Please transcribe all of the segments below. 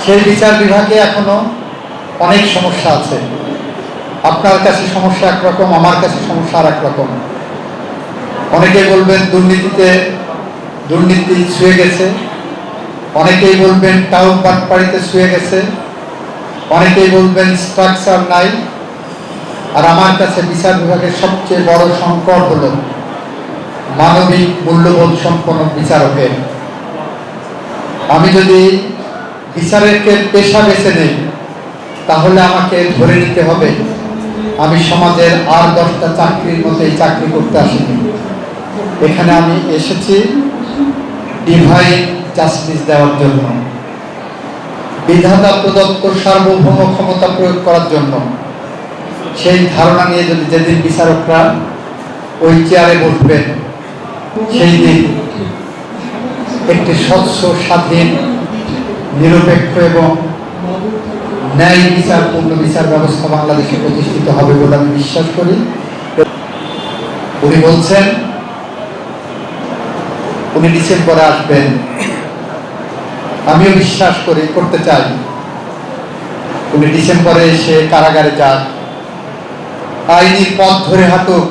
সেই বিচার বিভাগে এখনো অনেক সমস্যা আছে। আপনার কাছে সমস্যা একরকম, আমার কাছে সমস্যা আর একরকম। অনেকেই বলবেন দুর্নীতি ছুঁয়ে গেছে, অনেকেই বলবেন টাউন বাটপাড়িতে ছুঁয়ে গেছে, অনেকেই বলবেন স্ট্রাকচার নাই। আর আমার কাছে বিচার বিভাগের সবচেয়ে বড় সংকট হলো মানবিক মূল্যবোধ সম্পন্ন বিচারকের। আমি যদি বিচারের পেশা বেছে নেই, তাহলে আমাকে ধরে নিতে হবে আমি সমাজের আর 10টা চাকরির মধ্যে চাকরি করতে আসিনি। এখানে আমি এসেছি ডিভাইন জাস্টিস দেওয়ার জন্য, বিধাতা প্রদত্ত সার্বভৌম ক্ষমতা প্রয়োগ করার জন্য। সেই ধারণা নিয়ে যদি যেদিন বিচারকরা ওই চেয়ারে বসবেন, সেই দিন একটি স্বচ্ছ, স্বাধীন, নিরপেক্ষ এবং ন্যায় বিচারপূর্ণ বিচার ব্যবস্থা বাংলাদেশে প্রতিষ্ঠিত হবে বলে আমি বিশ্বাস করি। উনি বলছেন উনি ডিসেম্বরে আসবেন, আমিও বিশ্বাস করতে চাই উনি ডিসেম্বরে এসে কারাগারে যান, আইনি পথ ধরে হাঁটুক।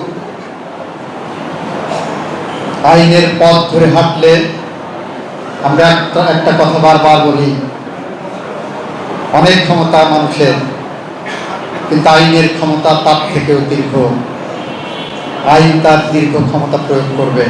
আইনের পথ ধরে হাঁটলে আমরা একটা কথা বারবার বলি, অনেক ক্ষমতা মানুষের, কিন্তু আইনের ক্ষমতা তার থেকেও দীর্ঘ। আইন তার দীর্ঘ ক্ষমতা প্রয়োগ করবে।